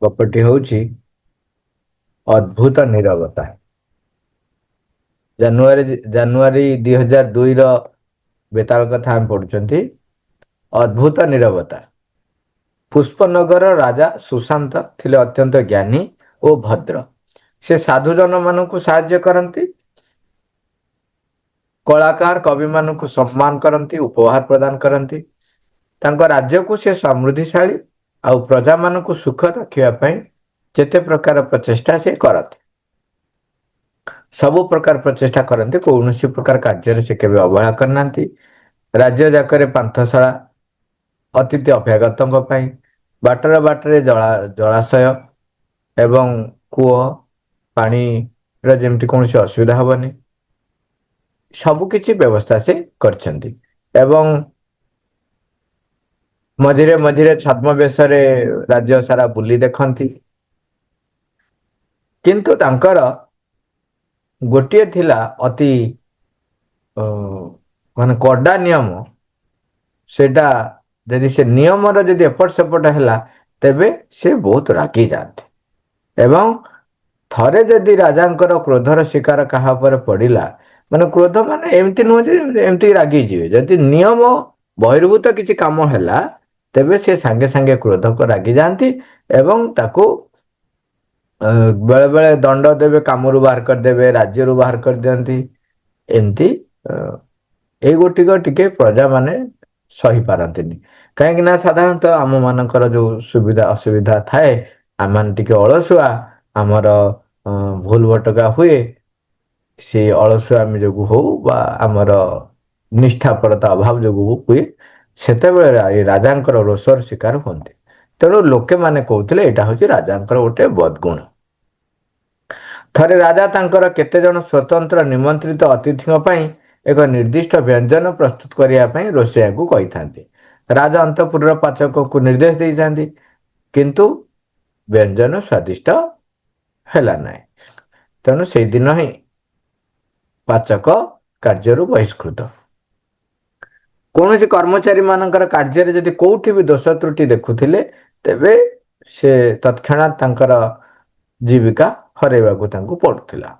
ଗପଟି ହେଉଛି ଅଦ୍ଭୁତ ନୀରବତା। ଜାନୁଆରୀ 2002 ବେତାଳ କଥା ଆମେ ପଢୁଛନ୍ତି। ଅଦ୍ଭୁତ ନୀରବତା। ପୁଷ୍ପନଗର ରାଜା ସୁଶାନ୍ତ ଥିଲେ ଅତ୍ୟନ୍ତ ଜ୍ଞାନୀ ଓ ଭଦ୍ର। ସେ ସାଧୁଜନ ମାନଙ୍କୁ ସାହାଯ୍ୟ କରନ୍ତି, କଳାକାର କବିମାନଙ୍କୁ ସମ୍ମାନ କରନ୍ତି, ଉପହାର ପ୍ରଦାନ କରନ୍ତି। ତାଙ୍କ ରାଜ୍ୟକୁ ସେ ସମୃଦ୍ଧିଶାଳୀ ଆଉ ପ୍ରଜାମାନଙ୍କୁ ସୁଖ ରଖିବା ପାଇଁ ଯେତେ ପ୍ରକାର ପ୍ରଚେଷ୍ଟା ସେ କରନ୍ତି। ସବୁ ପ୍ରକାର ପ୍ରଚେଷ୍ଟା କରନ୍ତି, କୌଣସି ପ୍ରକାର କାର୍ଯ୍ୟରେ ସେ କେବେ ଅବହେଳା କରିନାହାନ୍ତି। ରାଜ୍ୟ ଯାକରେ ପାନ୍ଥଶାଳା, ଅତିଥି ଅଭ୍ୟାଗତଙ୍କ ପାଇଁ ବାଟରେ ଜଳାଶୟ ଏବଂ କୂଅ ପାଣିର ଯେମିତି କୌଣସି ଅସୁବିଧା ହବନି, ସବୁ କିଛି ବ୍ୟବସ୍ଥା ସେ କରିଛନ୍ତି। ଏବଂ ମଝିରେ ମଝିରେ ଛଦ୍ମବେଶରେ ରାଜ୍ୟ ସାରା ବୁଲି ଦେଖନ୍ତି। କିନ୍ତୁ ତାଙ୍କର ଗୋଟିଏ ଥିଲା ଅତି ମାନେ କଡା ନିୟମ। ସେଇଟା ଯଦି ସେ ନିୟମର ଯଦି ଏପଟ ସେପଟ ହେଲା, ତେବେ ସେ ବହୁତ ରାଗି ଯାଆନ୍ତି। ଏବଂ ଥରେ ଯଦି ରାଜାଙ୍କର କ୍ରୋଧର ଶିକାର କାହା ଉପରେ ପଡିଲା, ମାନେ କ୍ରୋଧ ମାନେ ଏମିତି ନୁହଁ ଯେ ଏମିତି ରାଗିଯିବେ, ଯଦି ନିୟମ ବହିର୍ଭୂତ କିଛି କାମ ହେଲା, ତେବେ ସେ ସାଙ୍ଗେ ସାଙ୍ଗେ କ୍ରୋଧକ ରାଗି ଯାଆନ୍ତି ଏବଂ ତାକୁ ବେଳେ ବେଳେ ଦଣ୍ଡ ଦେବେ, କାମରୁ ବାହାର କରିଦେବେ, ରାଜ୍ୟରୁ ବାହାର କରିଦିଅନ୍ତି। ଏମିତି ଏଇ ଗୋଟିକ ଟିକେ ପ୍ରଜା ମାନେ ସହିପାରନ୍ତିନି। କାହିଁକି ନା ସାଧାରଣତଃ ଆମ ମାନଙ୍କର ଯୋଉ ସୁବିଧା ଅସୁବିଧା ଥାଏ, ଆମମାନେ ଟିକେ ଅଳସୁଆ, ଆମର ଭୁଲ ଭଟକା ହୁଏ। ସେ ଅଳସୁଆମି ଯୋଗୁ ହଉ ବା ଆମର ନିଷ୍ଠାପରତା ଅଭାବ ଯୋଗୁ ହୁଏ, ସେତେବେଳେ ଏ ରାଜାଙ୍କର ରୋଷର ଶିକାର ହୁଅନ୍ତି। ତେଣୁ ଲୋକେମାନେ କହୁଥିଲେ ଏଇଟା ହଉଛି ରାଜାଙ୍କର ଗୋଟେ ବଦଗୁଣ। ଥରେ ରାଜା ତାଙ୍କର କେତେ ଜଣ ସ୍ଵତନ୍ତ୍ର ନିମନ୍ତ୍ରିତ ଅତିଥିଙ୍କ ପାଇଁ ଏକ ନିର୍ଦ୍ଦିଷ୍ଟ ବ୍ୟଞ୍ଜନ ପ୍ରସ୍ତୁତ କରିବା ପାଇଁ ରୋଷେଇଆକୁ କହିଥାନ୍ତି। ରାଜା ଅନ୍ତଃପୁରର ପାଚକକୁ ନିର୍ଦ୍ଦେଶ ଦେଇଥାନ୍ତି, କିନ୍ତୁ ବ୍ୟଞ୍ଜନ ସ୍ଵାଦିଷ୍ଟ ହେଲା ନାହିଁ। ତେଣୁ ସେଇଦିନ ହିଁ ପାଚକ କାର୍ଯ୍ୟରୁ ବହିଷ୍କୃତ। କୌଣସି କର୍ମଚାରୀ ମାନଙ୍କର କାର୍ଯ୍ୟରେ ଯଦି କୋଉଠି ବି ଦୋଷ ତ୍ରୁଟି ଦେଖୁଥିଲେ, ତେବେ ସେ ତৎକ୍ଷଣାତ୍ ତାଙ୍କର ଜୀବିକା ହରାଇବାକୁ ତାଙ୍କୁ ପଡୁଥିଲା।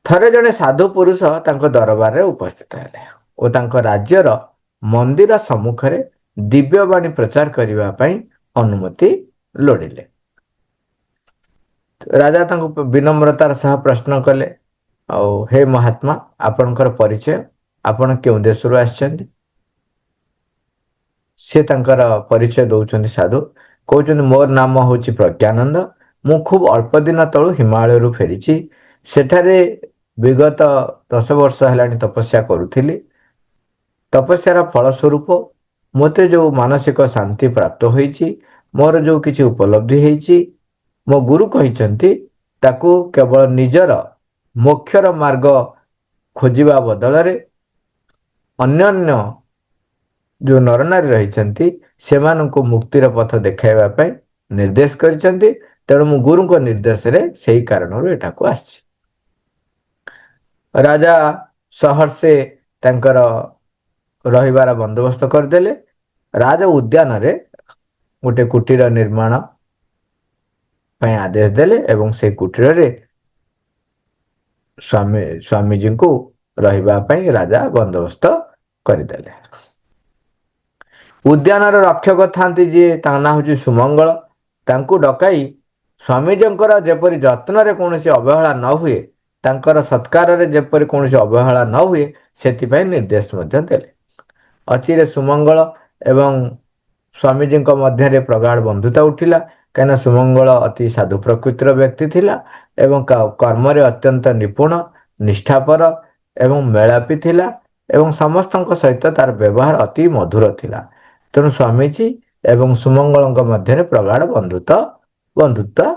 ଥରେ ଜଣେ ସାଧୁ ପୁରୁଷ ତାଙ୍କ ଦରବାରରେ ଉପସ୍ଥିତ ହେଲେ ଓ ତାଙ୍କ ରାଜ୍ୟର ମନ୍ଦିର ସମ୍ମୁଖରେ ଦିବ୍ୟବାଣୀ ପ୍ରଚାର କରିବା ପାଇଁ ଅନୁମତି ଲୋଡ଼ିଲେ। ରାଜା ତାଙ୍କୁ ବିନମ୍ରତାର ସହ ପ୍ରଶ୍ନ କଲେ, ଆଉ ହେ ମହାତ୍ମା, ଆପଣଙ୍କର ପରିଚୟ, ଆପଣ କେଉଁ ଦେଶରୁ ଆସିଛନ୍ତି? ସେ ତାଙ୍କର ପରିଚୟ ଦଉଛନ୍ତି ସାଧୁ, କହୁଛନ୍ତି ମୋର ନାମ ହଉଛି ପ୍ରଜ୍ଞାନନ୍ଦ। ମୁଁ ଖୁବ ଅଳ୍ପ ଦିନ ତଳୁ ହିମାଳୟରୁ ଫେରିଛି। ସେଠାରେ ବିଗତ 10 ବର୍ଷ ହେଲାଣି ତପସ୍ୟା କରୁଥିଲି। ତପସ୍ୟାର ଫଳ ସ୍ୱରୂପ ମୋତେ ଯୋଉ ମାନସିକ ଶାନ୍ତି ପ୍ରାପ୍ତ ହୋଇଛି, ମୋର ଯୋଉ କିଛି ଉପଲବ୍ଧି ହେଇଛି, ମୋ ଗୁରୁ କହିଛନ୍ତି ତାକୁ କେବଳ ନିଜର ମୋକ୍ଷର ମାର୍ଗ ଖୋଜିବା ବଦଳରେ ଅନ୍ୟାନ୍ୟ ଯୋଉ ନରନାରୀ ରହିଛନ୍ତି, ସେମାନଙ୍କୁ ମୁକ୍ତିର ପଥ ଦେଖାଇବା ପାଇଁ ନିର୍ଦ୍ଦେଶ କରିଛନ୍ତି। ତେଣୁ ମୁଁ ଗୁରୁଙ୍କ ନିର୍ଦ୍ଦେଶରେ ସେଇ କାରଣରୁ ଏଠାକୁ ଆସିଛି। ରାଜା ସହର୍ଷେ ତାଙ୍କର ରହିବାର ବନ୍ଦୋବସ୍ତ କରିଦେଲେ। ରାଜ ଉଦ୍ୟାନରେ ଗୋଟେ କୁଟୀର ନିର୍ମାଣ ପାଇଁ ଆଦେଶ ଦେଲେ ଏବଂ ସେ କୁଟୀରରେ ସ୍ୱାମୀଜୀଙ୍କୁ ରହିବା ପାଇଁ ରାଜା ବନ୍ଦୋବସ୍ତ କରିଦେଲେ। ଉଦ୍ୟାନର ରକ୍ଷକ ଥାନ୍ତି ଯିଏ, ତାଙ୍କ ନାଁ ହଉଛି ସୁମଙ୍ଗଳ। ତାଙ୍କୁ ଡକାଇ ସ୍ୱାମୀଜୀଙ୍କର ଯେପରି ଯତ୍ନରେ କୌଣସି ଅବହେଳା ନ ହୁଏ, ତାଙ୍କର ସତ୍କାରରେ ଯେପରି କୌଣସି ଅବହେଳା ନ ହୁଏ, ସେଥିପାଇଁ ନିର୍ଦ୍ଦେଶ ମଧ୍ୟ ଦେଲେ। ଅଚିରେ ସୁମଙ୍ଗଳ ଏବଂ ସ୍ୱାମୀଜୀଙ୍କ ମଧ୍ୟରେ ପ୍ରଗାଢ଼ ବନ୍ଧୁତା ଉଠିଲା। କାହିଁକିନା ସୁମଙ୍ଗଳ ଅତି ସାଧୁ ପ୍ରକୃତିର ବ୍ୟକ୍ତି ଥିଲା ଏବଂ କର୍ମରେ ଅତ୍ୟନ୍ତ ନିପୁଣ, ନିଷ୍ଠାପର ଏବଂ ମେଳାପି ଥିଲା ଏବଂ ସମସ୍ତଙ୍କ ସହିତ ତାର ବ୍ୟବହାର ଅତି ମଧୁର ଥିଲା। ତେଣୁ ସ୍ୱାମୀଜୀ ଏବଂ ସୁମଙ୍ଗଳଙ୍କ ମଧ୍ୟରେ ପ୍ରଗାଢ଼ ବନ୍ଧୁତ୍ୱ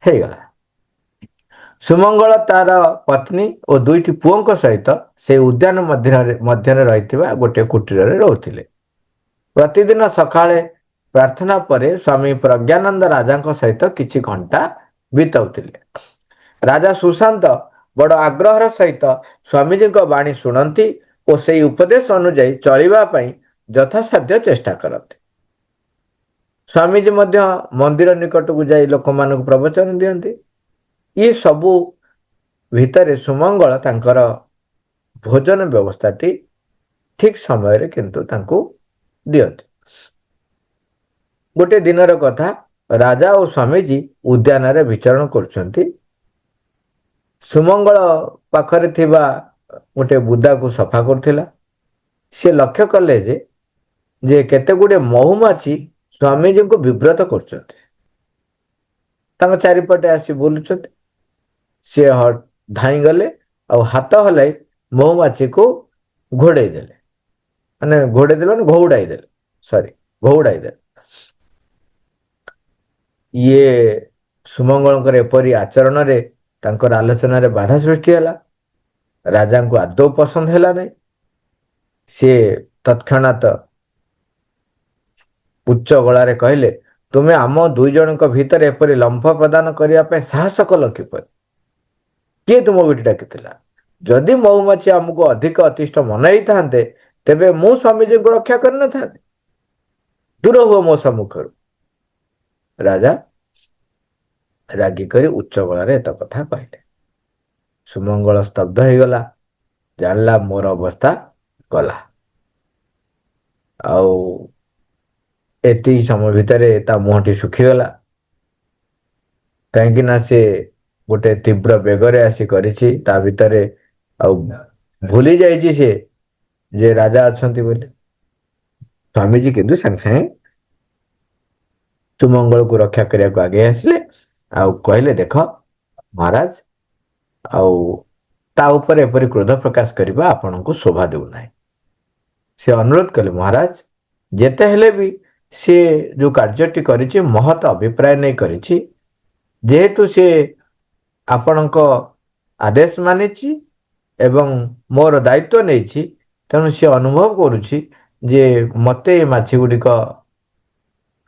ହେଇଗଲା। ସୁମଙ୍ଗଳ ତାର ପତ୍ନୀ ଓ 2ଟି ପୁଅଙ୍କ ସହିତ ସେ ଉଦ୍ୟାନ ମଧ୍ୟରେ ରହିଥିବା ଗୋଟିଏ କୁଟୀରରେ ରହୁଥିଲେ। ପ୍ରତିଦିନ ସକାଳେ ପ୍ରାର୍ଥନା ପରେ ସ୍ୱାମୀ ପ୍ରଜ୍ଞାନନ୍ଦ ରାଜାଙ୍କ ସହିତ କିଛି ଘଣ୍ଟା ବିତାଉଥିଲେ। ରାଜା ସୁଶାନ୍ତ ବଡ଼ ଆଗ୍ରହର ସହିତ ସ୍ୱାମୀଜୀଙ୍କ ବାଣୀ ଶୁଣନ୍ତି ଓ ସେଇ ଉପଦେଶ ଅନୁଯାୟୀ ଚଳିବା ପାଇଁ ଯଥାସାଧ୍ୟ ଚେଷ୍ଟା କରନ୍ତି। ସ୍ୱାମୀଜୀ ମଧ୍ୟ ମନ୍ଦିର ନିକଟକୁ ଯାଇ ଲୋକମାନଙ୍କୁ ପ୍ରବଚନ ଦିଅନ୍ତି। ଏ ସବୁ ଭିତରେ ସୁମଙ୍ଗଳ ତାଙ୍କର ଭୋଜନ ବ୍ୟବସ୍ଥାଟି ଠିକ ସମୟରେ କିନ୍ତୁ ତାଙ୍କୁ ଦିଅନ୍ତି। ଗୋଟେ ଦିନର କଥା, ରାଜା ଓ ସ୍ୱାମୀଜୀ ଉଦ୍ୟାନରେ ବିଚରଣ କରୁଛନ୍ତି। ସୁମଙ୍ଗଳ ପାଖରେ ଥିବା ଗୋଟେ ବୁଦାକୁ ସଫା କରୁଥିଲା। ସେ ଲକ୍ଷ୍ୟ କଲେ ଯେ କେତେ ଗୁଡ଼ିଏ ମହୁମାଛି ସ୍ୱାମୀଜୀଙ୍କୁ ବିବ୍ରତ କରୁଛନ୍ତି। ତାଙ୍କ ଚାରିପଟେ ଆସି ବୁଲୁଛନ୍ତି। ସେ ଧାଇଁ ଗଲେ ଆଉ ହାତ ହଲାଇ ମହୁମାଛିକୁ ଘୋଡ଼େଇ ଦେଲେ, ଘଉଡ଼ାଇ ଦେଲେ। ଇଏ ସୁମଙ୍ଗଳଙ୍କର ଏପରି ଆଚରଣରେ ତାଙ୍କର ଆଲୋଚନାରେ ବାଧା ସୃଷ୍ଟି ହେଲା। ରାଜାଙ୍କୁ ଆଦୌ ପସନ୍ଦ ହେଲା ନାହିଁ। ସେ ତତ୍କ୍ଷଣାତ ଉଚ୍ଚ ଗଳାରେ କହିଲେ, ତୁମେ ଆମ ଦୁଇ ଜଣଙ୍କ ଭିତରେ ଏପରି ଲମ୍ଫ ପ୍ରଦାନ କରିବା ପାଇଁ ସାହସ କଲ କିପରି? କିଏ ତୁମକୁ ଏଠି ଡାକିଥିଲା? ଯଦି ମହୁମାଛି ଆମକୁ ଅଧିକ ଅତିଷ୍ଠ ମନାଇଥାନ୍ତେ, ତେବେ ମୁଁ ସ୍ୱାମୀଜୀଙ୍କୁ ରକ୍ଷା କରିନଥାନ୍ତି। ଦୂର ହୁଅ ମୋ ସମ୍ମୁଖରୁ। ରାଜା ରାଗିକରି ଉଚ୍ଚ ଗଳାରେ ଏତ କଥା କହିଲେ। ସୁମଙ୍ଗଳ ସ୍ତବ୍ଧ ହେଇଗଲା। ଜାଣିଲା ମୋର ଅବସ୍ଥା ଗଲା। ଆଉ ଏତିକି ସମୟ ଭିତରେ ତା ମୁହଁଟି ଶୁଖିଗଲା। କାହିଁକି ନା ସେ ଗୋଟେ ତୀବ୍ର ବେଗରେ ଆସି କରିଛି। ତା ଭିତରେ ଆଉ ଭୁଲି ଯାଇଛି ସେ ଯେ ରାଜା ଅଛନ୍ତି ବୋଲି। ସ୍ୱାମୀଜୀ କିନ୍ତୁ ସାଙ୍ଗେ ସାଙ୍ଗେ ସୁମଙ୍ଗଳକୁ ରକ୍ଷା କରିବାକୁ ଆଗେଇ ଆସିଲେ ଆଉ କହିଲେ, ଦେଖ ମହାରାଜ, ଆଉ ତା ଉପରେ ଏପରି କ୍ରୋଧ ପ୍ରକାଶ କରିବା ଆପଣଙ୍କୁ ଶୋଭା ଦେଉନାହିଁ। ସେ ଅନୁରୋଧ କଲେ, ମହାରାଜ, ଯେତେ ହେଲେ ବି ସେ ଯୋଉ କାର୍ଯ୍ୟଟି କରିଛି ମହତ ଅଭିପ୍ରାୟ ନେଇ କରିଛି। ଯେହେତୁ ସେ ଆପଣଙ୍କ ଆଦେଶ ମାନିଛି ଏବଂ ମୋର ଦାୟିତ୍ୱ ନେଇଛି, ତେଣୁ ସେ ଅନୁଭବ କରୁଛି ଯେ ମତେ ଏ ମାଛି ଗୁଡ଼ିକ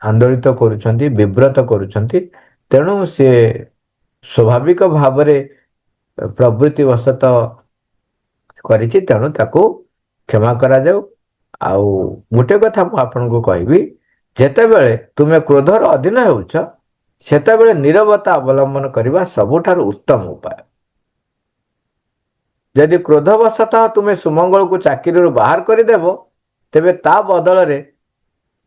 ଆନ୍ଦୋଳିତ କରୁଛନ୍ତି, ବିବ୍ରତ କରୁଛନ୍ତି। ତେଣୁ ସେ ସ୍ୱାଭାବିକ ଭାବରେ ପ୍ରବୃତ୍ତିବଶତଃ କରିଛି। ତେଣୁ ତାକୁ କ୍ଷମା କରାଯାଉ। ଆଉ ଗୋଟେ କଥା ମୁଁ ଆପଣଙ୍କୁ କହିବି, ଯେତେବେଳେ ତୁମେ କ୍ରୋଧର ଅଧୀନ ହେଉଛ, ସେତେବେଳେ ନୀରବତା ଅବଲମ୍ବନ କରିବା ସବୁଠାରୁ ଉତ୍ତମ ଉପାୟ। ଯଦି କ୍ରୋଧବଶତଃ ତୁମେ ସୁମଙ୍ଗଳକୁ ଚାକିରିରୁ ବାହାର କରିଦେବ, ତେବେ ତା ବଦଳରେ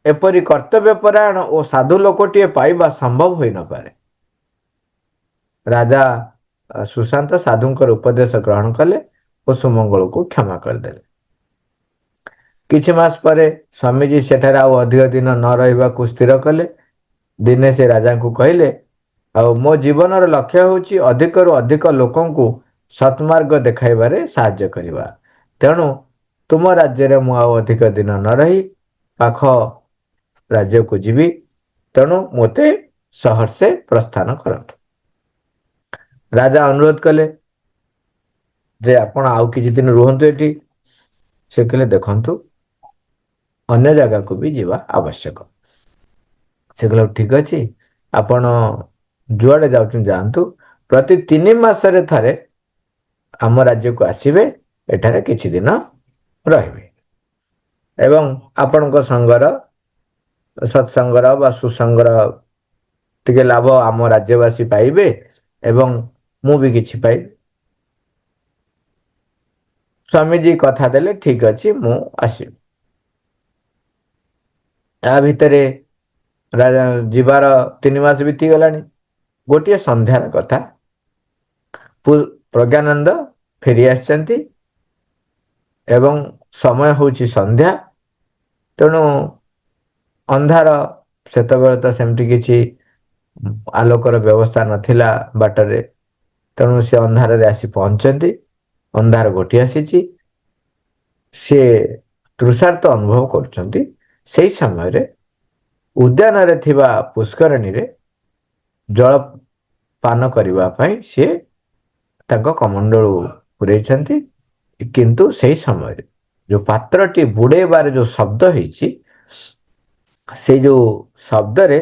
ଏପରି କର୍ତ୍ତବ୍ୟପରାୟଣ ଓ ସାଧୁ ଲୋକଟିଏ ପାଇବା ସମ୍ଭବ ହୋଇନପାରେ। ରାଜା ସୁଶାନ୍ତ ସାଧୁଙ୍କର ଉପଦେଶ ଗ୍ରହଣ କଲେ ଓ ସୁମଙ୍ଗଳକୁ କ୍ଷମା କରିଦେଲେ। କିଛି ମାସ ପରେ ସ୍ୱାମୀଜୀ ସେଠାରେ ଆଉ ଅଧିକ ଦିନ ନ ରହିବାକୁ ସ୍ଥିର କଲେ। ଦିନେ ସେ ରାଜାଙ୍କୁ କହିଲେ, ଆଉ ମୋ ଜୀବନର ଲକ୍ଷ୍ୟ ହେଉଛି ଅଧିକରୁ ଅଧିକ ଲୋକଙ୍କୁ ସତ୍ମାର୍ଗ ଦେଖାଇବାରେ ସାହାଯ୍ୟ କରିବା। ତେଣୁ ତୁମ ରାଜ୍ୟରେ ମୁଁ ଆଉ ଅଧିକ ଦିନ ନ ରହି ପାଖ ରାଜ୍ୟକୁ ଯିବି। ତେଣୁ ମୋତେ ସହର୍ଷେ ପ୍ରସ୍ଥାନ କରନ୍ତୁ। ରାଜା ଅନୁରୋଧ କଲେ ଯେ ଆପଣ ଆଉ କିଛି ଦିନ ରୁହନ୍ତୁ ଏଠି। ସେ କହିଲେ, ଦେଖନ୍ତୁ, ଅନ୍ୟ ଜାଗାକୁ ବି ଯିବା ଆବଶ୍ୟକ। ସେ କହିଲେ, ଠିକ ଅଛି, ଆପଣ ଯୁଆଡେ ଯାଉଛନ୍ତି ଯାଆନ୍ତୁ। ପ୍ରତି 3 ମାସରେ ଥରେ ଆମ ରାଜ୍ୟକୁ ଆସିବେ, ଏଠାରେ କିଛି ଦିନ ରହିବେ ଏବଂ ଆପଣଙ୍କ ସଙ୍ଗର ସତ୍ସଙ୍ଗର ବା ସୁସଙ୍ଗର ଟିକେ ଲାଭ ଆମ ରାଜ୍ୟବାସୀ ପାଇବେ ଏବଂ ମୁଁ ବି କିଛି ପାଇବି। ସ୍ୱାମୀଜୀ କଥା ଦେଲେ, ଠିକ ଅଛି, ମୁଁ ଆସିବି। ତା ଭିତରେ ରାଜା ଯିବାର 3 ମାସ ବିତିଗଲାଣି। ଗୋଟିଏ ସନ୍ଧ୍ୟାର କଥା, ପ୍ରଜ୍ଞାନନ୍ଦ ଫେରି ଆସିଛନ୍ତି ଏବଂ ସମୟ ହେଉଛି ସନ୍ଧ୍ୟା। ତେଣୁ ଅନ୍ଧାର, ସେତେବେଳେ ତ ସେମିତି କିଛି ଆଲୋକର ବ୍ୟବସ୍ଥା ନଥିଲା ବାଟରେ। ତେଣୁ ସେ ଅନ୍ଧାରରେ ଆସି ପହଞ୍ଚିଛନ୍ତି। ଅନ୍ଧାର ଘୋଟି ଆସିଛି। ସେ ତୃଷାର୍ତ ଅନୁଭବ କରୁଛନ୍ତି। ସେହି ସମୟରେ ଉଦ୍ୟାନରେ ଥିବା ପୁଷ୍କରିଣୀରେ ଜଳ ପାନ କରିବା ପାଇଁ ସେ ତାଙ୍କ କମଣ୍ଡଳୁ ପୁରେଇଛନ୍ତି। କିନ୍ତୁ ସେହି ସମୟରେ ଯୋଉ ପାତ୍ରଟି ବୁଡେଇବାରେ ଯୋଉ ଶବ୍ଦ ହେଇଛି, ସେଇ ଯୋଉ ଶବ୍ଦରେ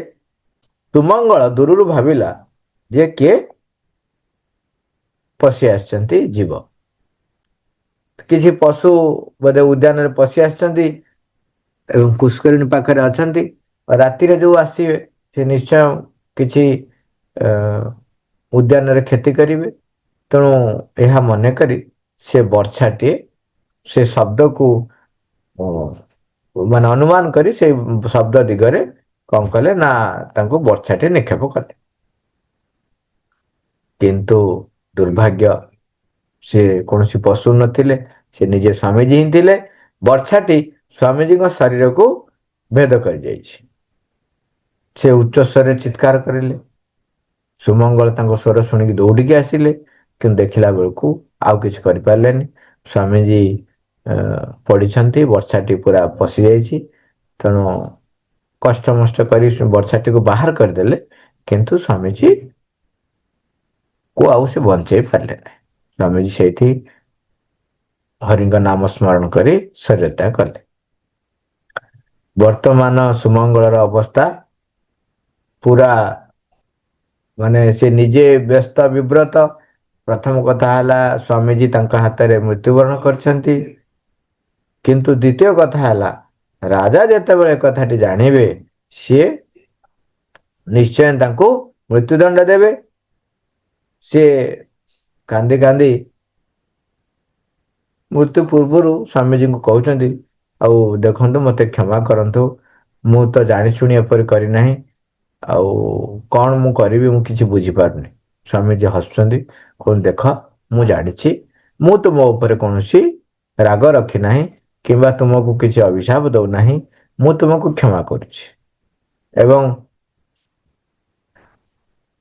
ସୁମଙ୍ଗଳ ଦୂରରୁ ଭାବିଲା ଯେ କିଏ ପଶି ଆସିଛନ୍ତି ଜୀବ। କିଛି ପଶୁ ବୋଧେ ଉଦ୍ୟାନରେ ପଶି ଆସିଛନ୍ତି ଏବଂ ପୁଷ୍କରିଣୀ ପାଖରେ ଅଛନ୍ତି। ରାତିରେ ଯୋଉ ଆସିବେ ସେ ନିଶ୍ଚୟ କିଛି ଅ, ଉଦ୍ୟାନରେ କ୍ଷତି କରିବେ। ତେଣୁ ଏହା ମନେକରି ସେ ବର୍ଷାଟିଏ ସେ ଶବ୍ଦକୁ ଅ, ମାନେ ଅନୁମାନ କରି ସେଇ ଶବ୍ଦ ଦିଗରେ କଣ କଲେ ନା ତାଙ୍କୁ ବର୍ଷାଟି ନିକ୍ଷେପ କଲେ। କିନ୍ତୁ ଦୁର୍ଭାଗ୍ୟ ସେ କୌଣସି ପଶୁ ନଥିଲେ, ସେ ନିଜେ ସ୍ୱାମୀଜୀ ହିଁ ଥିଲେ। ବର୍ଷାଟି ସ୍ୱାମୀଜୀଙ୍କ ଶରୀରକୁ ଭେଦ କରିଯାଇଛି। ସେ ଉଚ୍ଚ ସ୍ୱରରେ ଚିତ୍କାର କରିଲେ। ସୁମଙ୍ଗଳ ତାଙ୍କ ସ୍ୱର ଶୁଣିକି ଦୌଡ଼ିକି ଆସିଲେ, କିନ୍ତୁ ଦେଖିଲା ବେଳକୁ ଆଉ କିଛି କରିପାରିଲେନି। ସ୍ୱାମୀଜୀ ପଡ଼ିଛନ୍ତି, ବର୍ଷାଟି ପୁରା ପଶି ଯାଇଛି। ତେଣୁ କଷ୍ଟମଷ୍ଟ କରି ବର୍ଷାଟିକୁ ବାହାର କରିଦେଲେ, କିନ୍ତୁ ସ୍ୱାମୀଜୀ କୁ ଆଉ ସେ ବଞ୍ଚେଇ ପାରିଲେ ନାହିଁ। ସ୍ୱାମୀଜୀ ସେଇଠି ହରିଙ୍କ ନାମ ସ୍ମରଣ କରି ଶରୀର ତ୍ୟାଗ କଲେ। ବର୍ତ୍ତମାନ ସୁମଙ୍ଗଳର ଅବସ୍ଥା ପୁରା ମାନେ ସେ ନିଜେ ବ୍ୟସ୍ତ ବିବ୍ରତ। ପ୍ରଥମ କଥା ହେଲା ସ୍ୱାମୀଜୀ ତାଙ୍କ ହାତରେ ମୃତ୍ୟୁବରଣ କରିଛନ୍ତି। କିନ୍ତୁ ଦ୍ୱିତୀୟ କଥା ହେଲା, ରାଜା ଯେତେବେଳେ କଥାଟି ଜାଣିବେ, ସିଏ ନିଶ୍ଚୟ ତାଙ୍କୁ ମୃତ୍ୟୁଦଣ୍ଡ ଦେବେ। ସିଏ କାନ୍ଦି କାନ୍ଦି ମୃତ୍ୟୁ ପୂର୍ବରୁ ସ୍ୱାମୀଜୀଙ୍କୁ କହୁଛନ୍ତି, ଆଉ ଦେଖନ୍ତୁ ମୋତେ କ୍ଷମା କରନ୍ତୁ, ମୁଁ ତ ଜାଣିଶୁଣି ଏପରି କରିନାହିଁ। ଆଉ କଣ ମୁଁ କରିବି ମୁଁ କିଛି ବୁଝିପାରୁନି। ସ୍ୱାମୀଜୀ ହସୁଛନ୍ତି, କହୁଛନ୍ତି ଦେଖ ମୁଁ ଜାଣିଛି, ମୁଁ ତୁମ ଉପରେ କୌଣସି ରାଗ ରଖି ନାହିଁ କିମ୍ବା ତୁମକୁ କିଛି ଅଭିଶାପ ଦଉନାହିଁ। ମୁଁ ତୁମକୁ କ୍ଷମା କରୁଛି ଏବଂ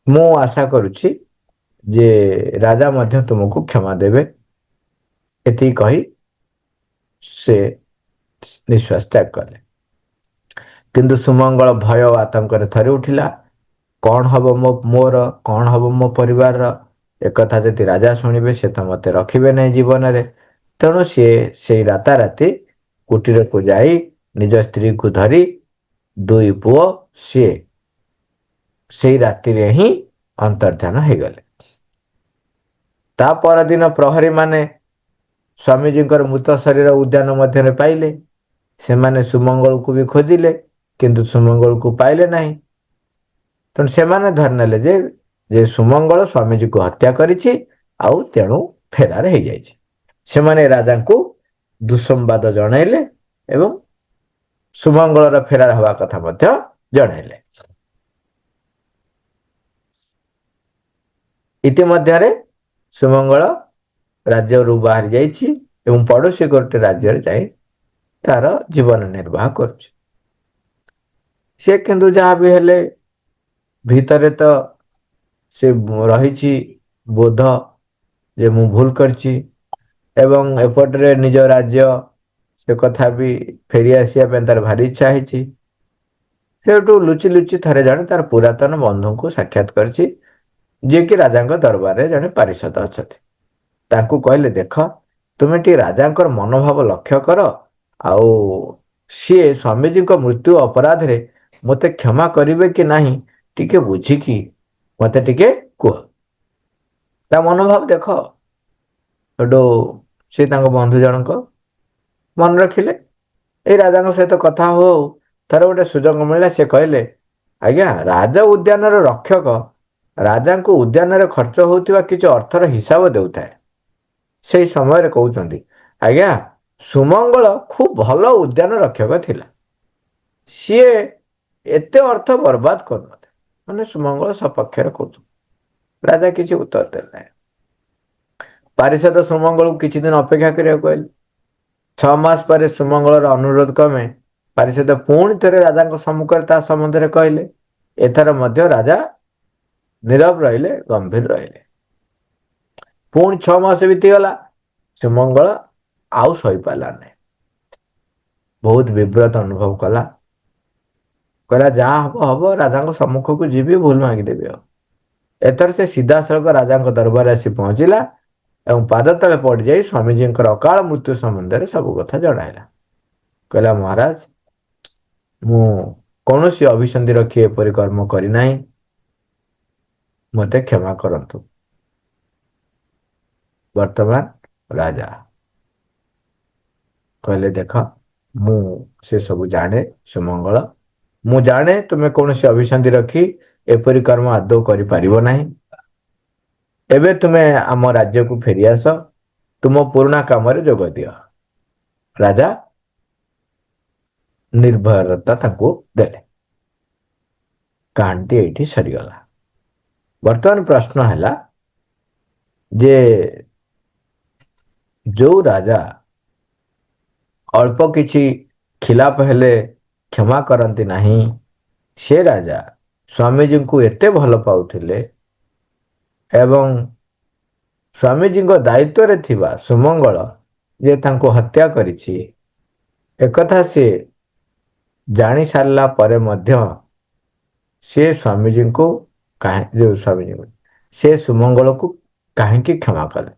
ମୁଁ ଆଶା କରୁଛି ଯେ ରାଜା ମଧ୍ୟ ତୁମକୁ କ୍ଷମା ଦେବେ। ଏତିକି କହି ସେ ନିଶ୍ୱାସ ତ୍ୟାଗ କଲେ। କିନ୍ତୁ ସୁମଙ୍ଗଳ ଭୟ ଓ ଆତଙ୍କରେ ଥରି ଉଠିଲା। କଣ ହବ ମୋର, କଣ ହବ ମୋ ପରିବାରର? ଏକଥା ଯଦି ରାଜା ଶୁଣିବେ, ସେ ତ ମତେ ରଖିବେ ନାହିଁ ଜୀବନରେ। ତେଣୁ ସିଏ ସେଇ ରାତାରାତି କୁଟୀରକୁ ଯାଇ ନିଜ ସ୍ତ୍ରୀକୁ ଧରି ଦୁଇ ପୁଅ ସିଏ ସେଇ ରାତିରେ ହିଁ ଅନ୍ତର୍ଦ୍ଧାନ ହେଇଗଲେ। ତା ପରଦିନ ପ୍ରହରୀ ମାନେ ସ୍ୱାମୀଜୀଙ୍କର ମୃତ ଶରୀର ଉଦ୍ୟାନ ମଧ୍ୟରେ ପାଇଲେ। ସେମାନେ ସୁମଙ୍ଗଳକୁ ବି ଖୋଜିଲେ, କିନ୍ତୁ ସୁମଙ୍ଗଳକୁ ପାଇଲେ ନାହିଁ। ତେଣୁ ସେମାନେ ଧରି ନେଲେ ଯେ ସୁମଙ୍ଗଳ ସ୍ୱାମୀଜୀକୁ ହତ୍ୟା କରିଛି, ଆଉ ତେଣୁ ଫେରାର ହେଇଯାଇଛି। ସେମାନେ ରାଜାଙ୍କୁ ଦୁଃସମ୍ବାଦ ଜଣାଇଲେ ଏବଂ ସୁମଙ୍ଗଳର ଫେରାର ହେବା କଥା ମଧ୍ୟ ଜଣାଇଲେ। ଇତିମଧ୍ୟରେ ସୁମଙ୍ଗଳ ରାଜ୍ୟରୁ ବାହାରି ଯାଇଛି ଏବଂ ପଡ଼ୋଶୀ ଗୋଟେ ରାଜ୍ୟରେ ଯାଇ ତାର ଜୀବନ ନିର୍ବାହ କରୁଛି। ସେ କିନ୍ତୁ ଯାହା ବି ହେଲେ ଭିତରେ ତ ସେ ରହିଛି ବୋଧ ଯେ ମୁଁ ଭୁଲ କରିଛି ଏବଂ ଏପଟରେ ନିଜ ରାଜ୍ୟ ସେ କଥା ବି ଫେରି ଆସିବା ପାଇଁ ତାର ଭାରି ଇଚ୍ଛା ହେଇଛି। ସେଠୁ ଲୁଚି ଲୁଚି ଥରେ ଜଣେ ତାର ପୁରାତନ ବନ୍ଧୁଙ୍କୁ ସାକ୍ଷାତ କରିଛି, ଯିଏକି ରାଜାଙ୍କ ଦରବାରରେ ଜଣେ ପାରିଷଦ ଅଛନ୍ତି। ତାଙ୍କୁ କହିଲେ, ଦେଖ ତୁମେ ଟିକେ ରାଜାଙ୍କର ମନୋଭାବ ଲକ୍ଷ୍ୟ କର, ଆଉ ସିଏ ସ୍ୱାମୀଜୀଙ୍କ ମୃତ୍ୟୁ ଅପରାଧରେ ମୋତେ କ୍ଷମା କରିବେ କି ନାହିଁ ଟିକେ ବୁଝିକି ମତେ ଟିକେ କୁହ। ତା ମନୋଭାବ ଦେଖ। ସେଠୁ ସେ ତାଙ୍କ ବନ୍ଧୁ ଜଣଙ୍କ ମନେ ରଖିଲେ। ଏଇ ରାଜାଙ୍କ ସହିତ କଥା ହଉ ହଉ ଥରେ ଗୋଟେ ସୁଯୋଗ ମିଳିଲା। ସେ କହିଲେ, ଆଜ୍ଞା ରାଜ ଉଦ୍ୟାନର ରକ୍ଷକ ରାଜାଙ୍କୁ ଉଦ୍ୟାନରେ ଖର୍ଚ୍ଚ ହଉଥିବା କିଛି ଅର୍ଥର ହିସାବ ଦେଉଥାଏ। ସେଇ ସମୟରେ କହୁଛନ୍ତି, ଆଜ୍ଞା ସୁମଙ୍ଗଳ ଖୁବ ଭଲ ଉଦ୍ୟାନ ରକ୍ଷକ ଥିଲା। ସିଏ ଏତେ ଅର୍ଥ ବର୍ବାଦ କରୁନଥାଏ। ମାନେ ସୁମଙ୍ଗଳ ସପକ୍ଷରେ କହୁଛନ୍ତି। ରାଜା କିଛି ଉତ୍ତର ଦେଲେ ନାହିଁ। ପାରିଷଦ ସୁମଙ୍ଗଳକୁ କିଛି ଦିନ ଅପେକ୍ଷା କରିବାକୁ କହିଲେ। 6 ମାସ ପରେ ସୁମଙ୍ଗଳର ଅନୁରୋଧ କ୍ରମେ ପାରିଷଦ ପୁଣି ଥରେ ରାଜାଙ୍କ ସମ୍ମୁଖରେ ତା ସମ୍ବନ୍ଧରେ କହିଲେ। ଏଥର ମଧ୍ୟ ରାଜା ନୀରବ ରହିଲେ, ଗମ୍ଭୀର ରହିଲେ। ପୁଣି 6 ମାସ ବିତିଗଲା। ସୁମଙ୍ଗଳ ଆଉ ସହିପାରିଲା ନାହିଁ। ବହୁତ ବିବ୍ରତ ଅନୁଭବ କଲା। କହିଲା ଯାହା ହବ ହବ, ରାଜାଙ୍କ ସମ୍ମୁଖକୁ ଯିବି, ଭୁଲ ମାଗିଦେବି ଆଉ। ଏଥର ସେ ସିଧାସଳଖ ରାଜାଙ୍କ ଦରବାରରେ ଆସି ପହଞ୍ଚିଲା ଏବଂ ପାଦ ତଳେ ପଡିଯାଇ ସ୍ୱାମୀଜୀଙ୍କର ଅକାଳ ମୃତ୍ୟୁ ସମ୍ବନ୍ଧରେ ସବୁ କଥା ଜଣାଇଲା। କହିଲା, ମହାରାଜ ମୁଁ କୌଣସି ଅଭିସନ୍ଧି ରଖି ଏପରି କର୍ମ କରିନାହିଁ, ମୋତେ କ୍ଷମା କରନ୍ତୁ। ବର୍ତ୍ତମାନ ରାଜା କହିଲେ, ଦେଖ ମୁଁ ସେ ସବୁ ଜାଣେ ସୁମଙ୍ଗଳ, ମୁଁ ଜାଣେ ତୁମେ କୌଣସି ଅଭିସନ୍ଧି ରଖି ଏପରି କର୍ମ ଆଦୌ କରିପାରିବ ନାହିଁ। ଏବେ ତୁମେ ଆମ ରାଜ୍ୟକୁ ଫେରିଆସ, ତୁମ ପୁରୁଣା କାମରେ ଯୋଗ ଦିଅ। ରାଜା ନିର୍ଭରତା ତାଙ୍କୁ ଦେଲେ। କାହାଣୀଟି ଏଇଠି ସରିଗଲା। ବର୍ତ୍ତମାନ ପ୍ରଶ୍ନ ହେଲା ଯେ ଯୋଉ ରାଜା ଅଳ୍ପ କିଛି ଖିଲାପ ହେଲେ କ୍ଷମା କରନ୍ତି ନାହିଁ, ସେ ରାଜା ସ୍ୱାମୀଜୀଙ୍କୁ ଏତେ ଭଲ ପାଉଥିଲେ ଏବଂ ସ୍ୱାମୀଜୀଙ୍କ ଦାୟିତ୍ୱରେ ଥିବା ସୁମଙ୍ଗଳ ଯେ ତାଙ୍କୁ ହତ୍ୟା କରିଛି, ଏକଥା ସେ ଜାଣି ସାରିଲା ପରେ ମଧ୍ୟ ସେ ସ୍ୱାମୀଜୀଙ୍କୁ ସେ ସୁମଙ୍ଗଳକୁ କାହିଁକି କ୍ଷମା କଲେ?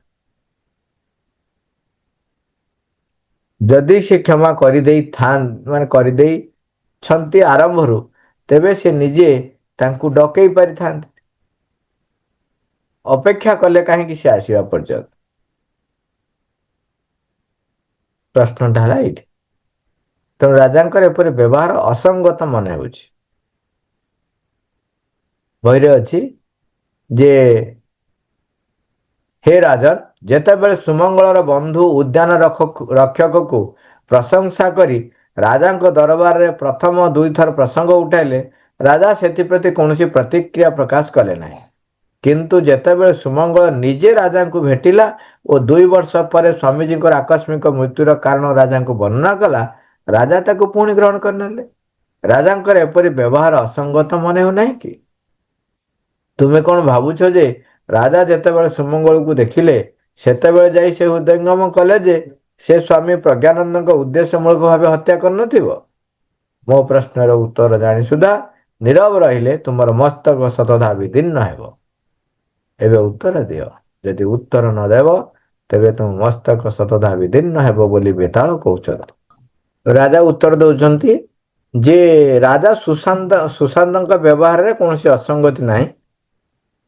ଯଦି ସେ କ୍ଷମା କରିଦେଇଛନ୍ତି ଆରମ୍ଭରୁ, ତେବେ ସେ ନିଜେ ତାଙ୍କୁ ଡକେଇ ପାରିଥାନ୍ତେ। ଅପେକ୍ଷା କଲେ କାହିଁକି ସେ ଆସିବା ପର୍ଯ୍ୟନ୍ତ? ପ୍ରଶ୍ନଟା ହେଲା ଏଇଠି। ତେଣୁ ରାଜାଙ୍କର ଏପରି ବ୍ୟବହାର ଅସଙ୍ଗତ ମନେ ହେଉଛି। ବହିରେ ଅଛି ଯେ ହେ ରାଜନ, ଯେତେବେଳେ ସୁମଙ୍ଗଳର ବନ୍ଧୁ ଉଦ୍ୟାନ ରକ୍ଷକକୁ ପ୍ରଶଂସା କରି ରାଜାଙ୍କ ଦରବାରରେ ପ୍ରଥମ ଦୁଇଥର ପ୍ରସଙ୍ଗ ଉଠାଇଲେ, ରାଜା ସେଥିପ୍ରତି କୌଣସି ପ୍ରତିକ୍ରିୟା ପ୍ରକାଶ କଲେ ନାହିଁ। କିନ୍ତୁ ଯେତେବେଳେ ସୁମଙ୍ଗଳ ନିଜେ ରାଜାଙ୍କୁ ଭେଟିଲା ଓ 2 ବର୍ଷ ପରେ ସ୍ୱାମୀଜୀଙ୍କର ଆକସ୍ମିକ ମୃତ୍ୟୁର କାରଣ ରାଜାଙ୍କୁ ବର୍ଣ୍ଣନା କଲା, ରାଜା ତାକୁ ପୁଣି ଗ୍ରହଣ କରିନେଲେ। ରାଜାଙ୍କର ଏପରି ବ୍ୟବହାର ଅସଙ୍ଗତ ମନେ ହେଉନାହିଁ କି? ତୁମେ କଣ ଭାବୁଛ ଯେ ରାଜା ଯେତେବେଳେ ସୁମଙ୍ଗଳକୁ ଦେଖିଲେ, ସେତେବେଳେ ଯାଇ ସେ ହୃଦୟଙ୍ଗମ କଲେ ଯେ ସେ ସ୍ୱାମୀ ପ୍ରଜ୍ଞାନନ୍ଦଙ୍କ ଉଦ୍ଦେଶ୍ୟମୂଳକ ଭାବେ ହତ୍ୟା କରିନଥିବ? ମୋ ପ୍ରଶ୍ନର ଉତ୍ତର ଜାଣି ସୁଦ୍ଧା ନୀରବ ରହିଲେ ତୁମର ମସ୍ତକ ଶତଧା ବିଦୀର୍ଣ୍ଣ ହେବ। ଏବେ ଉତ୍ତର ଦିଅ। ଯଦି ଉତ୍ତର ନ ଦେବ, ତେବେ ତୁମ ମସ୍ତକ ଶତଧା ବିଦୀର୍ଣ୍ଣ ହେବ ବୋଲି ବେତାଳ କହୁଛନ୍ତି। ରାଜା ଉତ୍ତର ଦଉଛନ୍ତି ଯେ ରାଜା ସୁଶାନ୍ତଙ୍କ ବ୍ୟବହାରରେ କୌଣସି ଅସଙ୍ଗତି ନାହିଁ।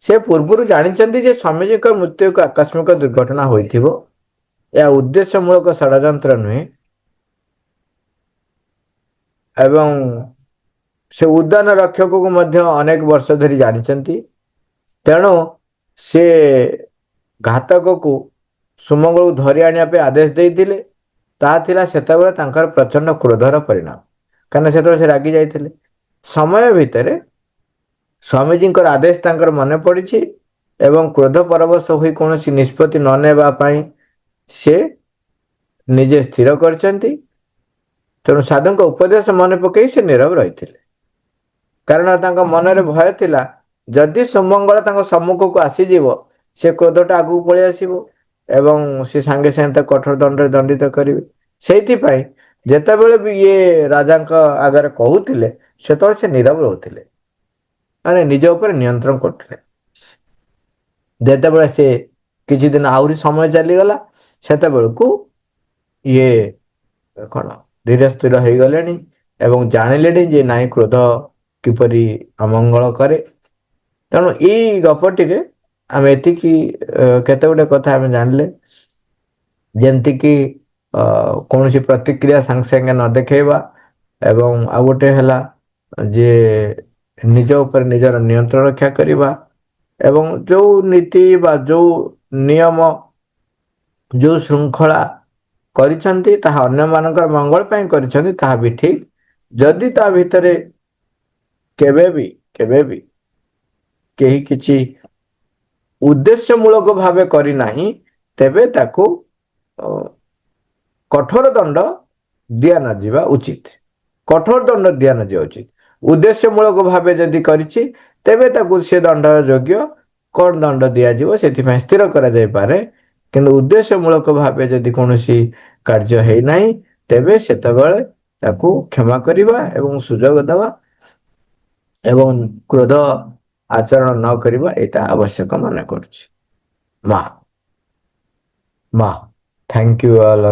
ସେ ପୂର୍ବରୁ ଜାଣିଛନ୍ତି ଯେ ସ୍ୱାମୀଜୀଙ୍କ ମୃତ୍ୟୁ ଏକ ଆକସ୍ମିକ ଦୁର୍ଘଟଣା ହୋଇଥିବ। ଏହା ଉଦ୍ଦେଶ୍ୟମୂଳକ ଷଡ଼ଯନ୍ତ୍ର ନୁହେଁ ଏବଂ ସେ ଉଦ୍ୟାନ ରକ୍ଷକକୁ ମଧ୍ୟ ଅନେକ ବର୍ଷ ଧରି ଜାଣିଛନ୍ତି। ତେଣୁ ସେ ଘାତକକୁ ସୁମଙ୍ଗଳକୁ ଧରି ଆଣିବା ପାଇଁ ଆଦେଶ ଦେଇଥିଲେ। ତାହା ଥିଲା ସେତେବେଳେ ତାଙ୍କର ପ୍ରଚଣ୍ଡ କ୍ରୋଧର ପରିଣାମ, କାରଣ ସେତେବେଳେ ସେ ରାଗି ଯାଇଥିଲେ। ସମୟ ଭିତରେ ସ୍ୱାମୀଜୀଙ୍କର ଆଦେଶ ତାଙ୍କର ମନେ ପଡ଼ିଛି ଏବଂ କ୍ରୋଧ ପରବଶ ହୋଇ କୌଣସି ନିଷ୍ପତ୍ତି ନ ନେବା ପାଇଁ ସେ ନିଜେ ସ୍ଥିର କରିଛନ୍ତି। ତେଣୁ ସାଧୁଙ୍କ ଉପଦେଶ ମନେ ପକାଇ ସେ ନୀରବ ରହିଥିଲେ, କାରଣ ତାଙ୍କ ମନରେ ଭୟ ଥିଲା ଯଦି ସୁମଙ୍ଗଳ ତାଙ୍କ ସମ୍ମୁଖକୁ ଆସିଯିବ, ସେ କ୍ରୋଧଟା ଆଗକୁ ପଳେଇ ଆସିବ ଏବଂ ସେ ସାଙ୍ଗେ ସାଙ୍ଗେ ତାକୁ କଠୋର ଦଣ୍ଡରେ ଦଣ୍ଡିତ କରିବେ। ସେଇଥିପାଇଁ ଯେତେବେଳେ ବି ଇଏ ରାଜାଙ୍କ ଆଗରେ କହୁଥିଲେ, ସେତେବେଳେ ସେ ନୀରବ ରହୁଥିଲେ, ମାନେ ନିଜ ଉପରେ ନିୟନ୍ତ୍ରଣ କରୁଥିଲେ। ଯେତେବେଳେ ସେ କିଛି ଦିନ ଆହୁରି ସମୟ ଚାଲିଗଲା, ସେତେବେଳକୁ ଇଏ କଣ ଧୀର ସ୍ଥିର ହେଇଗଲେଣି ଏବଂ ଜାଣିଲେଣି ଯେ ନାଇଁ କ୍ରୋଧ କିପରି ଅମଙ୍ଗଳ କରେ। ତେଣୁ ଏଇ ଗପଟିରେ ଆମେ ଏତିକି କେତେ ଗୁଟେ କଥା ଆମେ ଜାଣିଲେ, ଯେମିତିକି କୌଣସି ପ୍ରତିକ୍ରିୟା ସାଙ୍ଗେ ସାଙ୍ଗେ ନ ଦେଖେଇବା ଏବଂ ଆଉ ଗୋଟେ ହେଲା ଯେ ନିଜ ଉପରେ ନିଜର ନିୟନ୍ତ୍ରଣ ରକ୍ଷା କରିବା ଏବଂ ଯୋଉ ନୀତି ବା ଯୋଉ ନିୟମ, ଯୋଉ ଶୃଙ୍ଖଳା କରିଛନ୍ତି ତାହା ଅନ୍ୟମାନଙ୍କର ମଙ୍ଗଳ ପାଇଁ କରିଛନ୍ତି, ତାହା ବି ଠିକ। ଯଦି ତା ଭିତରେ କେବେବି କେହି କିଛି ଉଦ୍ଦେଶ୍ୟମୂଳକ ଭାବେ କରିନାହିଁ, ତେବେ ତାକୁ କଠୋର ଦଣ୍ଡ ଦିଆ ନ ଯିବା ଉଚିତ। କଠୋର ଦଣ୍ଡ ଦିଆ ନ ଯିବା ଉଚିତ। ଉଦ୍ଦେଶ୍ୟମୂଳକ ଭାବେ ଯଦି କରିଛି, ତେବେ ତାକୁ ସେ ଦଣ୍ଡ ଯୋଗ୍ୟ କଣ ଦଣ୍ଡ ଦିଆଯିବ ସେଥିପାଇଁ ସ୍ଥିର କରାଯାଇପାରେ। କିନ୍ତୁ ଉଦ୍ଦେଶ୍ୟମୂଳକ ଭାବେ ଯଦି କୌଣସି କାର୍ଯ୍ୟ ହେଇନାହିଁ, ତେବେ ସେତେବେଳେ ତାକୁ କ୍ଷମା କରିବା ଏବଂ ସୁଯୋଗ ଦେବା ଏବଂ କ୍ରୋଧ ଆଚରଣ ନ କରିବା, ଏଇଟା ଆବଶ୍ୟକ ମନେ କରୁଛି। ମା, ଥ୍ୟାଙ୍କ ୟୁ ଅଲ୍।